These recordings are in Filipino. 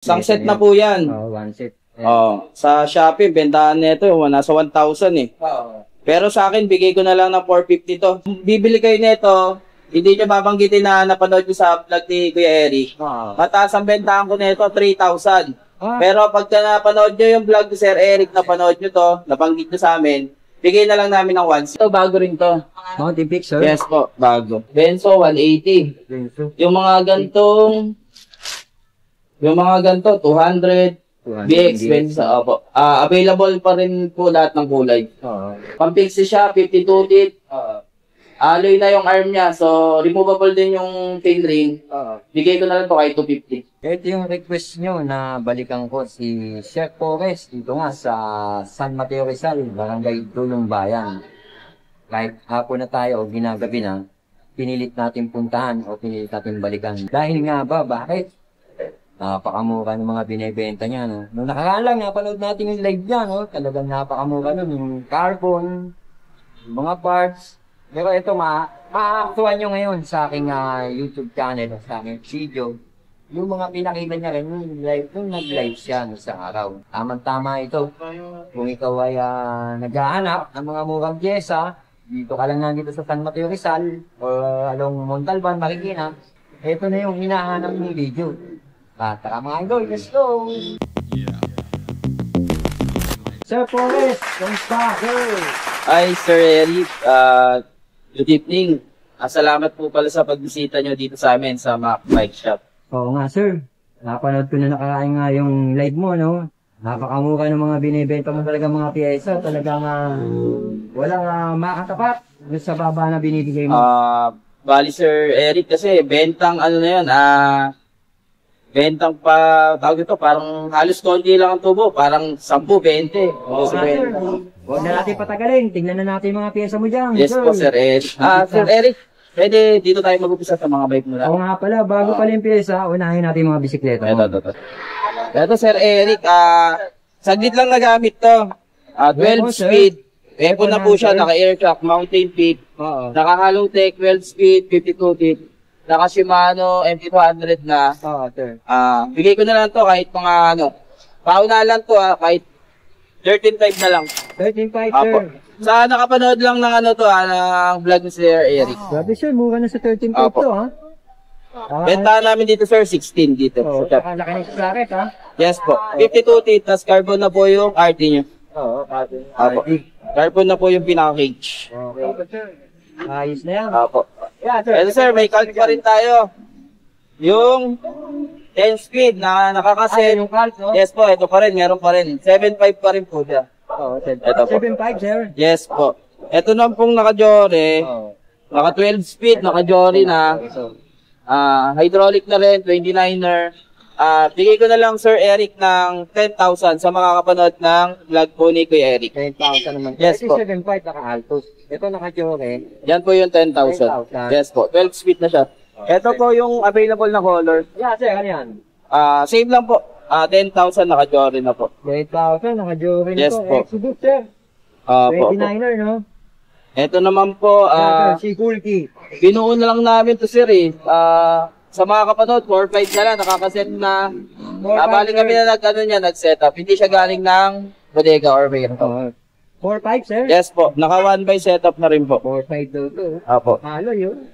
Isang set na po yan. One set. Sa Shopee, bentahan nito, nasa 1,000 eh. Pero sa akin, bigay ko na lang ng 450 to. Bibili kayo nito, hindi nyo babanggitin na napanood nyo sa vlog ni Kuya Eric. Mataas ang bentahan ko nito, 3,000. Pero pagka napanood nyo yung vlog ni Sir Eric, napanood nyo to, nabanggit nyo sa amin, bigay na lang namin ng 1. Ito, bago rin to. Mountain Peak, sir? Yes po, bago. Benzo, 180. Benzo. Yung mga gantong, 200. BX, Benzo, opo. Available pa rin po lahat ng kulay. Pampixie siya, 52 teeth. Alloy na yung arm niya, so removable din yung tail ring. Bigay ko na lang to kahit 250. Ito yung request nyo na balikan ko si Chef Forrest dito nga sa San Mateo Rizal, Barangay Tulong Bayan. Kahit hapon na tayo o ginagabi na, pinilit natin puntahan o pinilit natin balikan. Dahil nga ba, bakit? Napakamura ng mga binibenta niya, no? Nung nakaraan lang, napanood natin yung live niya, no? Talagang napakamura nun, yung carbon, yung mga parts. Pero ito, ma-actuan nyo ngayon sa aking YouTube channel, sa aking video. Yung mga pinakita niya rin, yung nag-live siya no, sa araw. Tamang-tama ito. Kung ikaw ay nag-aanap ng mga murang pyesa, dito ka lang nandito sa San Mateo Rizal, o along Montalban, Marikina, ito na yung hinahanap ng video. Tara mga idol, let's go! Sir Forrest, kamusta, sir? Hi, Sir Eric. Good evening. Salamat po pala sa pagbisita nyo dito sa amin sa Mac Bike Shop. Oo nga, sir. Napanood ko na nakakain nga yung live mo, no? Napakamura ng mga binibenta mo talaga mga piyesa. Talagang walang makatapat sa baba na binibigay mo. Bali, Sir Eric, kasi bentang ano na yun, bentang pa, tawag ito, parang halos konti lang ang tubo, parang 10-20. Huwag na natin patagalin, tingnan na natin yung mga pyesa mo dyan. Yes po, Sir Eric. Sir Eric, pwede dito tayo mag-upisa sa mga bike muna. Oo nga pala, bago pala yung pyesa, unahin natin yung mga bisikleta mo. Ito, Sir Eric, saglit lang nagamit to. 12 speed. Weapon na po siya, naka-air shock, mountain peak. Naka-hollow tech, 12 speed, 52 teeth. Naka Shimano MT200 na. Sir. Bigay ko na lang to kahit mga pauna lang to kahit 13.5 na lang. 13.5, sir. Sa nakapanood lang ng ng vlog ni Sir Eric. Grabe, sir, mura na sa 13.5 to, ha? Benta namin dito, sir, 16 dito. Laki ng sprocket, ha? Yes po. 52 teeth, tas carbon na po yung RT nyo. Carbon na po yung pinaka-cage. Okay, sir. Ayos na yan. Ito, sir, may calc pa rin tayo. Yung 10 speed na nakakaset. Yung calc, no? Yes po, ito pa rin, meron pa rin. 7.5 pa rin po siya. Ito po. 7.5, sir? Yes po. Ito na pong naka-Jory. Naka 12 speed, naka-Jory na. Hydraulic na rin, 29er. Bigay ko na lang, Sir Eric, ng 10,000 sa mga kapanood ng vlog po ni Kuya Eric. 10,000 naman. Yes po. 7.5 naka-Altos. Ito naka-Jory. Yan po yung 10,000. Yes po. 12 speed na siya. Ito po yung available na color. Yeah, sir. Ano yan? Same lang po. 10,000 naka-Jory na po. 10,000 naka-Jory na yes po. Po. Exodus, sir. 29er, no? Ito naman po. Si Kulki. Binuo na lang namin to, sir, eh. Sa mga kapanood, 4.5 na lang, nakakaset na. Bali kami na nag-setup. Hindi siya galing ng bodega or mayroon. 4.5, sir? Yes po. Naka 1 by setup na rin po. 4.5 daw to. Apo. Halo yun.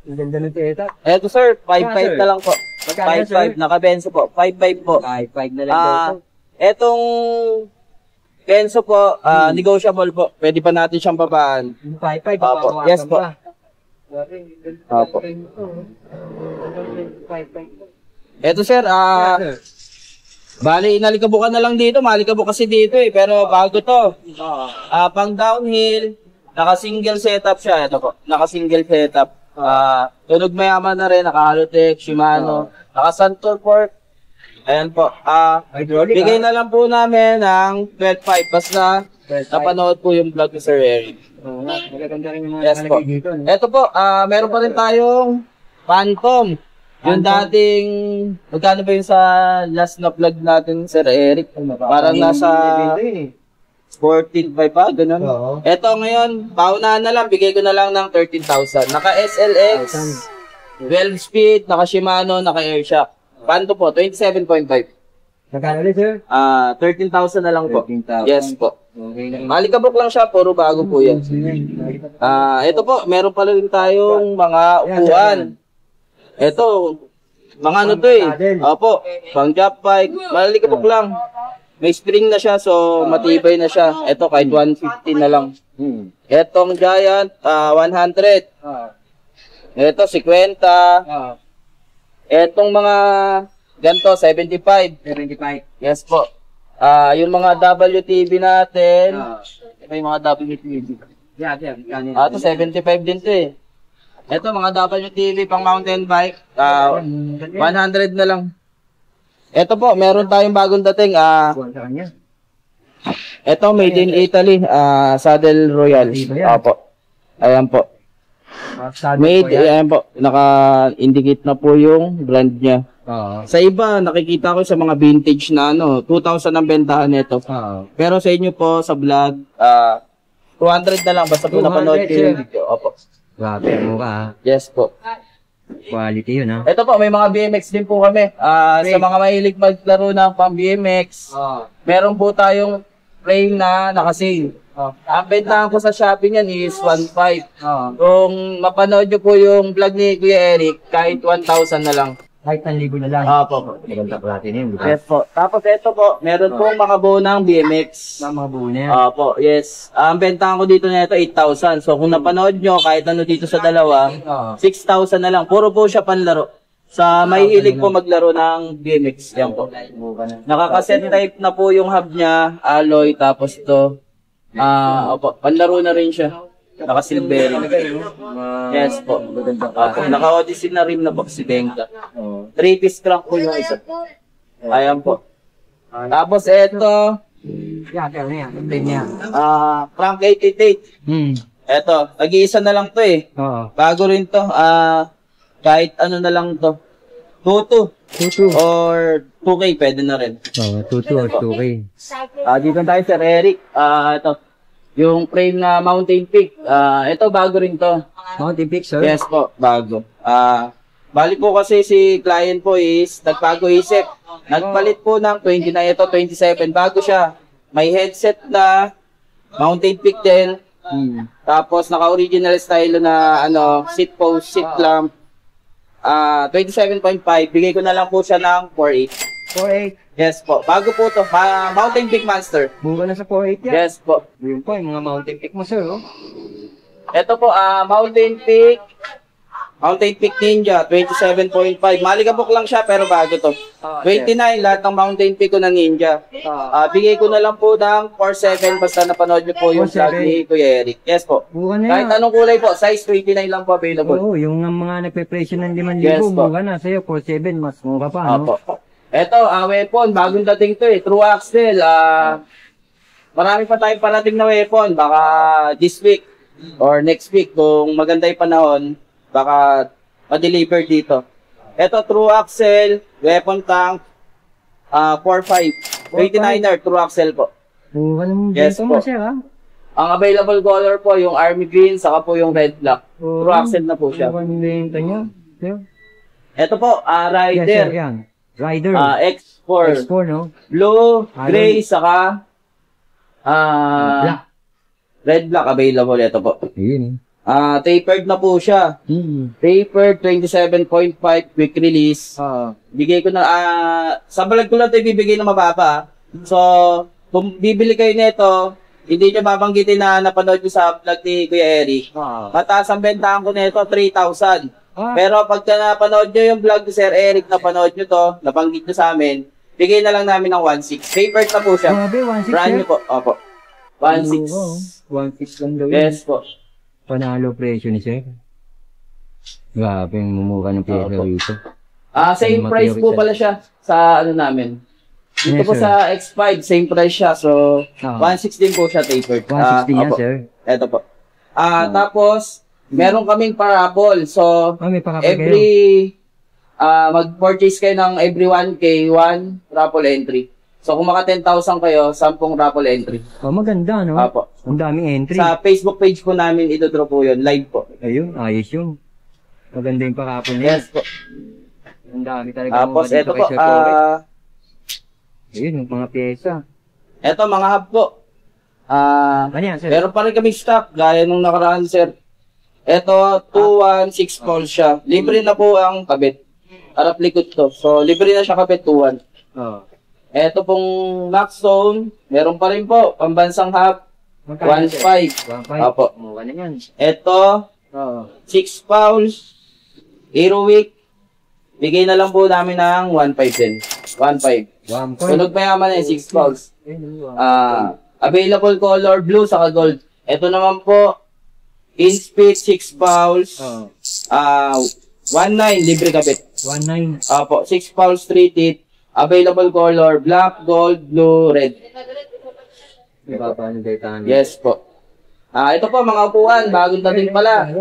Ang ganda ng setup. Eto, sir. 5.5 na lang po. 5.5. Naka-benzo po. 5.5 po. 5.5 na lang daw to. Etong benzo po, negotiable po. Pwede pa natin siyang babaan. 5.5. Apo. Yes po. Apo. Eto, sir. Bali, inalikabukan na lang dito. Malikabok kasi dito eh. Pero bago to. Pang downhill. Naka-single setup siya. Ito po. Naka-single setup. Tunog mayaman na rin. Naka-Halotech, Shimano. Naka-Santor Fork. Ayan po. Bigay na lang po namin ng 12.5. Basta napanood po yung vlog ni Sir Eric. Magaganda rin yung mga yes po. dito. Ito po. Meron pa rin tayong Phantom. Yung dating, magkano ba yung sa last na vlog natin, Sir Eric? Parang nasa 14.5 pa, ganun. Ito ngayon, paunahan na lang, bigay ko na lang ng 13,000. Naka SLX, 12 speed, naka Shimano, naka Airshock. Phantom po, 27.5. Magkano ulit, sir? 13,000 na lang po. 13,000. Yes po. Okay na. Malikabok lang siya, puro bago po yan. Ito po, meron pala rin tayong mga upuan. Ito, mga ano to eh. Opo, pang job bike. Malikabok lang. May spring na siya, so matibay na siya. Ito, kahit 150 na lang. Etong Giant, 100. Ito, 50. Etong mga ganito, 75. 75. Yes po. Yung mga WTV natin, may mga WTV. Yeah. Ito, 75 din to eh. Ito, mga WTV pang mountain bike, 100 na lang. Ito po, meron tayong bagong dating. Buwan sa kanya. Ito, made in Italy, Saddle Royal. Opo. Ayan po. Made, ayan po. Naka-indicate na po yung brand niya. Sa iba, nakikita ko sa mga vintage na 2,000 ang bentahan nito. Pero sa inyo po, sa vlog, 200 na lang. Basta po napanood yung video. Opo. Grabe, mura. Yes po. Quality yun, ha? Ito po, may mga BMX din po kami. Sa mga mahilig maglaro ng pang BMX, meron po tayong frame na nakasale. Ang bentahan ko sa Shopee niyan is 1.5. Kung mapanood nyo po yung vlog ni Kuya Eric, kahit 1,000 na lang. Kahit 1,000 na lang. Po. Maganda platin yun, di ba? Yes po. Tapos ito po, meron pong mga buo ng BMX. Mga buo na yan. Po, yes. Ang bentahan ko dito na ito, 8,000. So kung napanood nyo, kahit ano dito sa dalawa, 6,000 na lang. Puro po siya panlaro. Sa may hilig po maglaro ng BMX. Yan po. Nakakaset type na po yung hub niya, alloy, tapos ito. Opo, panlaro na rin siya. Naka-silver. Yes po. Naka-Odyssey na rim na po si Benga. 3-piece crank po yung isa. Ayan po. Tapos ito, crank 888. Ito, nag-iisa na lang to eh. Bago rin to. Kahit ano na lang to. 2.2 or 2K pwede na rin. 2.2 or 2K. Dito tayo Sir Eric. Ito. Yung frame na Mountain Peak. Ito bago rin to. Mountain Peak, sir? Yes po, bago. Bali po kasi si client po is nagbago isip. Nagpalit po ng 29, ito 27. Bago siya. May headset na Mountain Peak din. Tapos naka-original style na seat post, seat lamp. 27.5. Bigay ko na lang po siya ng 4.8. 4.8. Yes po. Bago po to. Mountain Peak Monster. Bunga na sa 4.8 yan. Yes po. Yun po, yung mga Mountain Peak mo, sir, oh. Ito po, Mountain Peak Ninja, 27.5. Malikabok lang siya, pero bago to. 29, lahat ng Mountain Peak ko na Ninja. Bigay ko na lang po ng 4.7, basta napanood niyo po yung vlog ni Kuya Eric. Yes po. Bunga na Kahit yan. anong kulay po, size 29 lang po available. Oo, yung mga nagpe-presyo ng 5,000, Yes po. bunga na sa'yo, 4.7, mas mura pa, no? Opo. Ito, weapon, bagong dating to eh, True Axle. Marami pa tayong parating na weapon, baka this week or next week, kung maganda yung panahon, baka ma-deliver dito. Ito, True Axle, weapon tank, 4.5. 29er, True Axle po. Bunga naman, Yes bento po. mo, sir, ha? Ang available color po, yung army green, saka po yung red black. True Axle na po siya. Bunga yung bento niya, sir. Ito po, Yes, sir, Rider, yan. Rider. X4. X4, no? Blue, gray, saka Black. red black available. Ito po. Yun. Tapered na po siya. Tapered, 27.5 quick release. Bigay ko na, sa vlog ko lang ito ibibigay na mababa. So, kung bibili kayo nito, hindi nyo babanggitin na napanood nyo sa vlog ni Kuya Eric. Mataas ang bentahan ko nito, 3,000. Pero pagka napanood nyo yung vlog ni Sir Eric, napanood nyo to, nabanggit nyo sa amin, bigay na lang namin ng 1.6. Tapered na po siya. Grabe, 1.6, Brand sir. new po. Opo. 1.6. 1.6 lang daw yun. Yes po. Panalo presyo ni sir. Grabe, yung mumura ng presyo Opo. rito. Same price po pala siya sa ano namin. Dito Yes, po sir. sa X5, same price siya. So, 1.6 din po siya tapered. 1.6 din yan, opo. sir. Ito po. Tapos, meron kaming parapol. So, May pakapal kayo. every, mag-purchase kayo ng every 1K, 1 raffle entry. So, kung maka 10,000 kayo, 10 raffle entry. Maganda, no? Apo. Ang daming entry. Sa Facebook page po namin, ito po yun. Live po. Ayun, ayos yun. Maganda yung pakapal niya. Yes po. Ang dami talaga. Tapos, mga dito ito kay po, Sir Corey. Ayun, yung mga pyesa. Ito, mga hub po. Ano yan, sir? Meron pa rin kami stock, gaya nung nakaraan, sir. Ito, 216 volts siya. Libre na po ang kabit. Harap likod to. So, libre na siya kabit, 2-1. Oo. Ito pong Maxstone, meron pa rin po. Pambansang hub, 1.5. 1.5. Opo. Ano yan? Ito, Oo. 6 fouls, Aerowick. Bigay na lang po namin ng 1.5 din. 1.5. 1.5. Sunog mayaman na yung 6 fouls. Available color, blue, saka gold. Ito naman po, in-speed, 6 fouls. Oo. 1.9, libre kabit. 1.9. Opo, 6 fouls, 3 teeth. Available color, black, gold, blue, red. Diba pa ano data? Yes po. Ito po, mga upuan, bagong dating pala.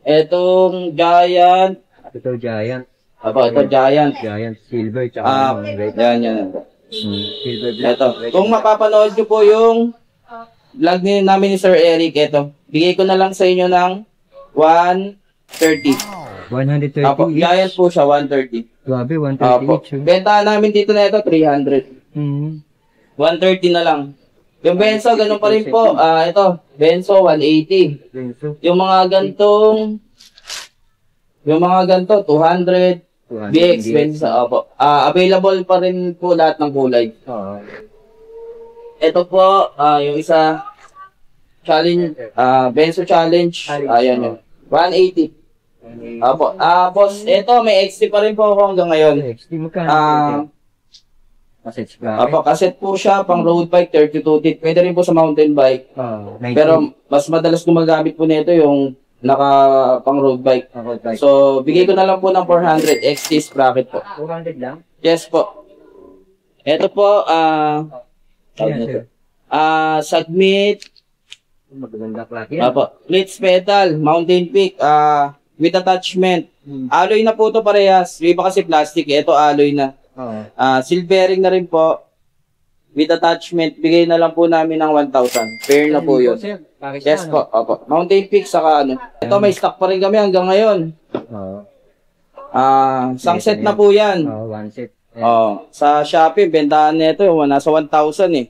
Itong Giant. Ito, Giant. Opo, ito Giant. Giant, silver, tsaka red. Yan. Silver, black. Ito. Kung mapapanood nyo po yung vlog namin ni Sir Eric, ito. Bigay ko na lang sa inyo ng 130. 130 Opo, each. Giant po siya, 130. Grabe, 130 Opo. each. Benta namin dito na ito, 300. 130 na lang. Yung Benzo, ganun pa rin po. Ito, Benzo, 180. Yung mga gantong, 200. BX, Benzo, opo. Available pa rin po lahat ng kulay. Oo. Ito po, yung isa, challenge, Benzo Challenge. Ayan yun. 180. Opo. Boss, ito, may XT pa rin po ako hanggang ngayon. XT mo ka. Opo, cassette po siya, pang road bike, 32 teeth. Pwede rin po sa mountain bike. Pero, mas madalas gumagamit po nito yung naka pang road bike. So, bigay ko na lang po ng 400 XT sprocket po. 400 lang? Yes po. Ito po, submit. Magaganda klase yan. Opo, Blitz pedal, mountain peak, with attachment. Alloy na po ito parehas. Yung iba kasi plastic, ito alloy na. Silvering na rin po. With attachment, bigay na lang po namin ng 1,000. Fair na po yun. Yes po, opo. Mountain peak, saka ano. Ito may stock pa rin kami hanggang ngayon. Sunset na po yan. One set. Sa Shopee, bentahan nito, nasa 1,000 eh.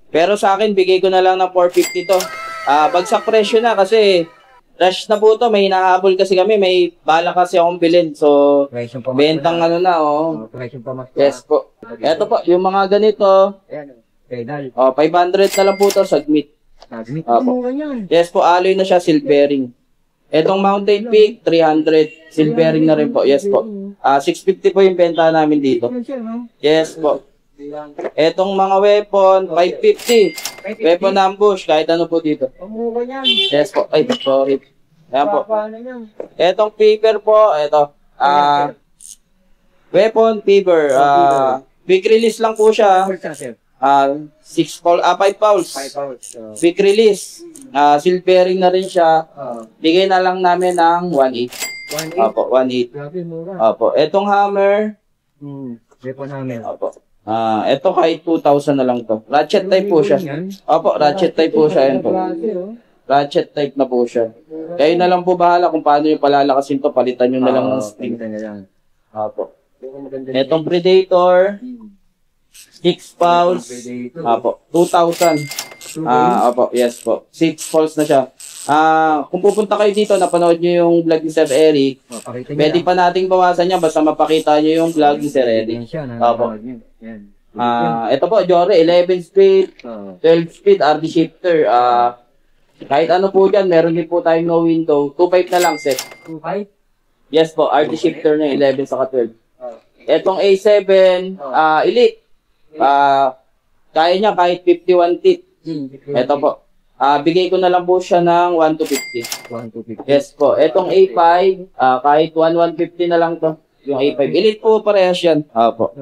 Pero sa akin, bigay ko na lang ng 450 to. Bagsak presyo na kasi rush na po to. May hinahabol kasi kami. May bala kasi akong bilhin. So, bentang ano na, Yes po. Eto po, yung mga ganito. Pedal. 500 na lang po to, submit. Yes po, alloy na siya, silvering. Etong mountain peak, 300. Silvering na rin po. Yes po. 650 po yung benta namin dito. Yes po. Etong mga weapon, 550. Weapon ambush, kahit ano po dito. Yes po. Ay, sorry. Ayan po. Etong paper po, eto. Weapon paper. Quick release lang po siya. 5 fouls. Quick release. Silvering na rin siya. Bigay na lang namin ng 1.8. Opo, 1.8. Opo. Etong hammer. Weapon hammer. Opo. Ito kahit 2,000 na lang to. Ratchet type po siya. Opo, ratchet type po siya. Yan po. Ratchet type na po siya. Kayo na lang po bahala kung paano yung palalakasin to. Palitan nyo na lang ng string. Opo. Etong Predator. 6 fouls. Opo. 2,000. Opo, yes po. 6 fouls na siya. Kung pupunta kayo dito, napanood nyo yung vlog ni Sir Eric, pwede pa nating bawasan yan basta mapakita nyo yung vlog ni Sir Eric. Opo. Ito po, Jory, 11 speed, 12 speed, RD shifter. Kahit ano po dyan, meron din po tayong no window. 2.5 na lang, set. 2.5? Yes po, RD shifter na 11 saka 12. Etong A7, Elite. Kaya niya kahit 51 teeth. Ito po. Bigay ko na lang po siya ng 1,250. Yes po. Etong A5, kahit 1,150 na lang to. Yung A5. Elite po parehas yan. Opo.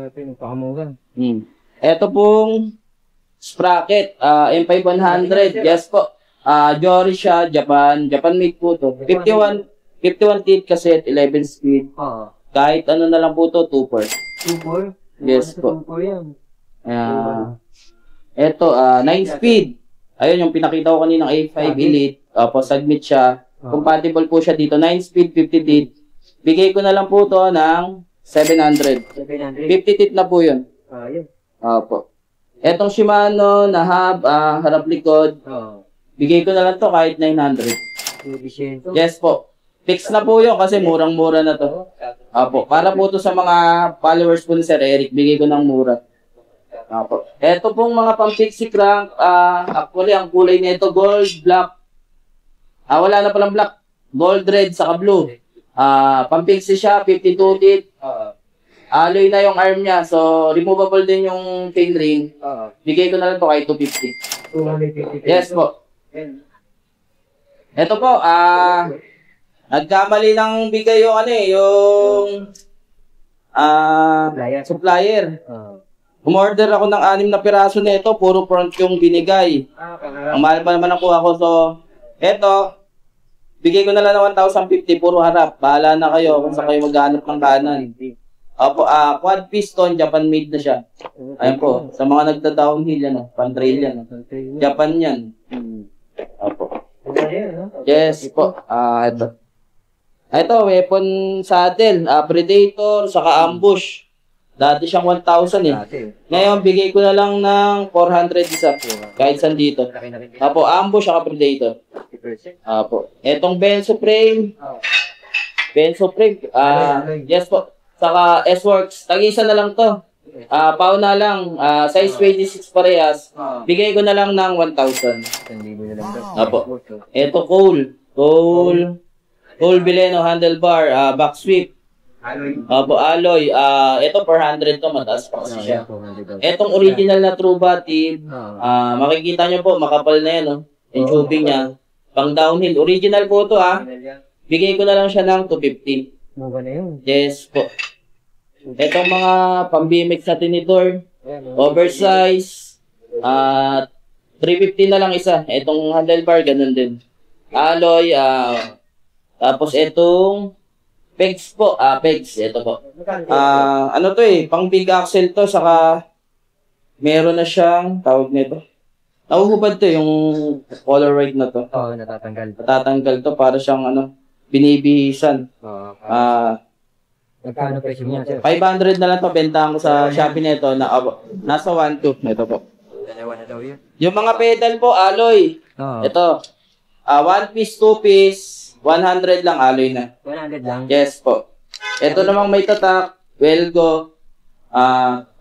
Ito pong sprocket. M5100. Yes po. Jory siya. Japan made po to. 51 teeth cassette, 11 speed. Kahit ano na lang po to, 2.4. 2.4? Yes po. 2.4 yan. Ito, 9 speed. Ayun, yung pinakita ko kaninang A5 Elite. Opo, submit siya. Compatible po siya dito. 9 speed, 50 teeth. Bigay ko na lang po to ng 700. 50 teeth na po yun. Opo. Etong Shimano na hub, harap likod, bigay ko na lang to kahit 900. Yes po. Fix na po yun kasi murang-mura na to. Opo. Para po to sa mga followers po ni Sir Eric, bigay ko ng mura. Opo. Ito pong mga pang-pixie crank, actually ang kulay nito gold, black. Wala na palang black. Gold, red, saka blue. Pang-pixie siya, 52 teeth. Alloy na yung arm niya, so removable din yung chain ring. Bigay ko na lang to kahit 250. Yes po. Ito po, nagkamali ng bigay yung yung supplier. Umorder ako ng 6 na piraso nito, puro front yung binigay. Ang mahal pa naman nakuha ko, so eto, bigay ko na lang ng 1,050, puro harap. Bahala na kayo kung saan kayo maghanap ng kanan. Opo, quad piston, Japan made na siya. Ayan po, sa mga nagda-downhill yan, pan-trail yan. Japan yan. Opo. Yes po, ito. Ito, weapon saddle, Predator, saka ambush. Dati siyang 1,000 eh. Ngayon, bigay ko na lang ng 400 isa. Kahit saan dito. Opo, ambush, saka Predator. Opo. Etong Benzo frame. Benzo frame, yes po. Saka S-Works, tag-isa na lang to. Pau na lang, size 26 parehas. Bigay ko na lang ng 1,000. Apo. Ito Cole Bileno handlebar, back sweep. Apo, alloy. Ito 400 to, mataas pa kasi siya. Etong original na true body, makikita nyo po, makapal na yan, yung tubing niya. Pang downhill, original po to Bigay ko na lang siya ng 250. Yes po. Itong mga pang-BMX na tinidor, oversize, 350 na lang isa. Itong handlebar, ganun din. Alloy, tapos itong pegs po, pegs, ito po. Ano to pang big axle to, saka meron na siyang, tawag nito. Nahuhubad to yung color white na to. Natatanggal. Natatanggal to, para siyang binibihisan. Magkano presyo niya, sir? 500 na lang to, bentahan ko sa Shopee nito na nasa 1.2. Ito po. Dalawa na daw yun. Yung mga pedal po, alloy. Ito. 1 piece, 2 piece, 100 lang alloy na. 100 lang? Yes po. Ito namang may tatak, Welgo.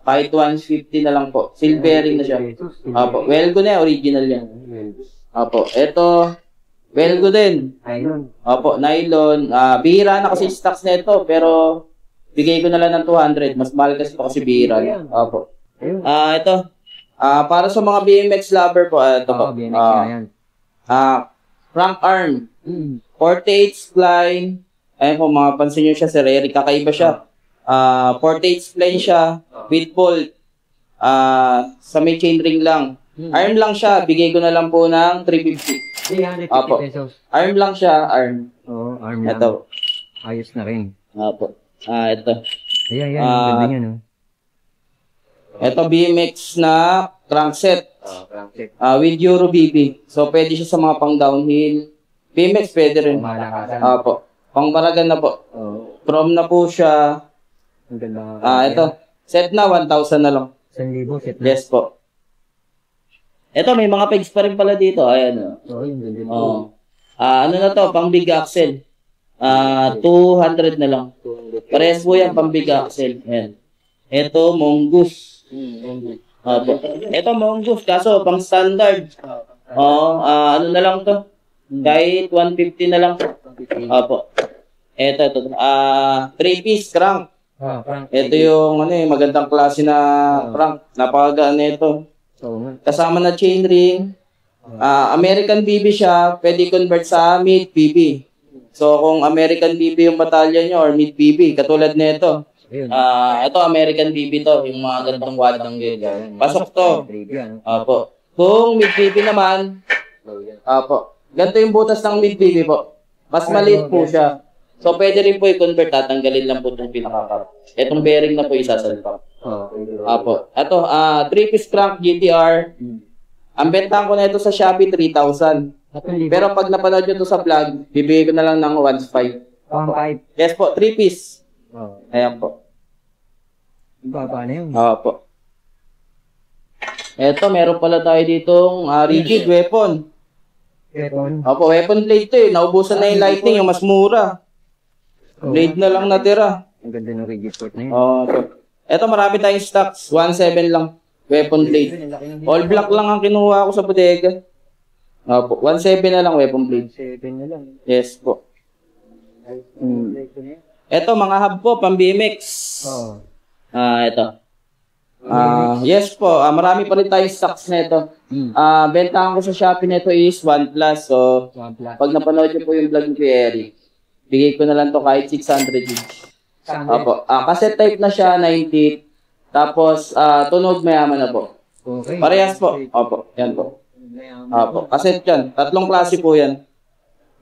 Kahit 150 na lang po. Silvering na siya. Opo. Welgo na original yan. Opo. Ito, Welgo din. Nylon. Opo, nylon. Bihira na kasi stocks na ito, pero bigay ko na lang ng 200. Mas mahal kasi ito kasi bihira. Opo. Ito. Para sa mga BMX lover po, ito po. BMX na yan. Crank arm. 48 spline. Ayun po, mga pansin nyo siya, Sir Eric. Kakaiba siya. 48 spline siya. With bolt. Sa may chain ring lang. Arm lang siya. Bigay ko na lang po ng 350. 350 pesos. Arm lang siya. Arm. Oo, arm lang. Ito. Ayos na rin. Opo. Ito. Ayan, ganda niya, no? Ito BMX na crankset. Crankset. With Euro BB. So, pwede siya sa mga pang downhill. BMX pwede rin. Malakasan. Opo. Pang baragan na po. Prom na po siya. Ang ganda. Ito. Set na, 1,000 na lang. 1,000 set na. Yes po. Ito, may mga pegs pa rin pala dito. Ayan. Yung ganda. Ano na to? Pang big axle. 200 na lang. Parehas po yan, pang big axle. Ayan. Ito, Mongoose. Opo. Ito, Mongoose. Kaso, pang standard. Ano na lang to? Kahit 150 na lang. Opo. Ito. 3-piece crank. Ito yung magandang klase na crank. Napakagaan nito. Kasama na chain ring. American BB siya. Pwede convert sa mid BB. So, kung American BB yung batalyon nyo or mid BB, katulad nito. Ito, American BB to. Yung mga ganitong wadang ganyan. Pasok to. Opo. Kung mid BB naman, opo. Ganito yung butas ng mid BB po. Mas maliit po siya. So, pwede rin po i-convert. Tatanggalin lang po itong pinaka-cap. Itong bearing na po isasalpak. Opo. Ito, 3-piece crank GTR. Ang bentahan ko na ito sa Shopee, 3,000. Pero pag napanood nyo ito sa vlog, bibigay ko na lang ng 1,500. 1,500? Yes po, 3-piece. Ayan po. Baba na yun. Opo. Eto, meron pala tayo ditong rigid weapon. Weapon. Opo, weapon blade to eh. Naubusan na yung lightning, yung mas mura. Blade na lang natira. Ang ganda ng rigid sword na yun. Opo. Eto, marami tayong stocks. 1.7 lang. Weapon blade. All black lang ang kinuha ko sa bodega. Opo, 1.7 na lang weapon blade. 7 na lang. Yes po. Eto, mga hub po, pang BMX. Oo. Eto. Yes po, marami pa rin tayong stocks nito. Bentahan ko sa Shopee nito is 1 plus. So, pag napanood niyo po yung vlog ni Eric, bigay ko na lang to kahit 600 each. Opo. Cassette type na siya, 90. Tapos, tunog mayaman na po. Okay. Parehas po. Opo, yan po. Opo, cassette yan. Tatlong klase po yan.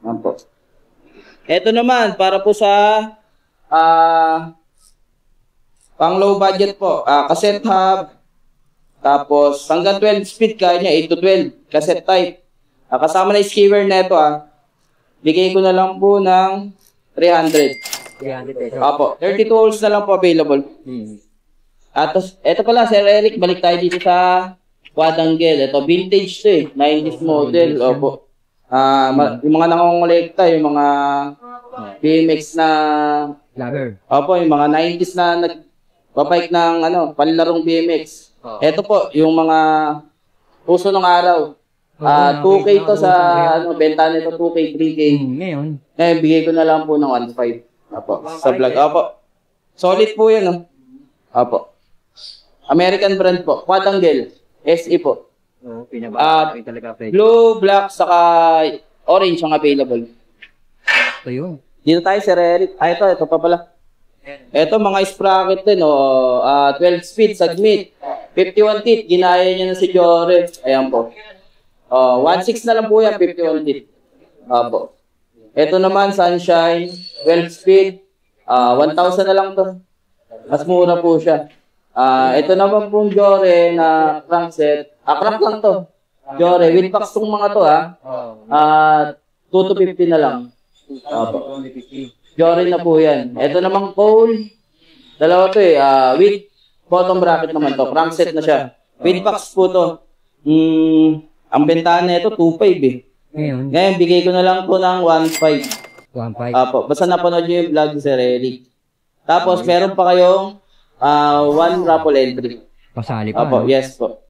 Yan po. Ito naman, para po sa pang low budget po, cassette hub, tapos hanggang 12 speed kaya niya, 8 to 12, cassette type. Kasama na yung skewer na ito, bigay ko na lang po ng 300. 300 pesos. Opo, 32 holes na lang po available. At ito pala, Sir Eric, balik tayo dito sa quadrangle. Ito, vintage to eh, 90s model. Opo. Yung mga nangongolekta, yung mga BMX na Lager. Opo, yung mga 90s na nagpapike ng panilarong BMX. Ito po, yung mga puso ng araw. 2K to sa benta nito, 2K, 3K. Ngayon, Bigay ko na lang po ng 1.5. Opo, sa vlog. Opo. Solid po yan, Opo. American brand po. Quadrangle. SE po. pinababa talaga pwede. Blue, black, saka orange ang available. Ito yun. Dito tayo, Sir Eric. Ito pa pala. Ito, mga sprocket din, 12 speed, submit. 51 teeth, ginaya niya na si Jore. Ayan po. 1.6 na lang po yan, 51 teeth. Opo. Ito naman, Sunshine, 12 speed. 1,000 na lang to. Mas mura po siya. Ito naman pong Jore na crankset. Crank lang to. Jore, with box tong mga to, 2 to 50 na lang. Opo. Jore na po yan. Ito naman Cole. Dalawa to with bottom bracket naman to. Crankset na siya. With box po to. Ang bentahan na ito, 2.5 Ngayon, bigay ko na lang po ng 1.5. 1.5. Apo, basta napanood nyo yung vlog ni Sir Eric. Tapos, meron pa kayong 1 raffle entry. Pasali pa. Apo, yes po.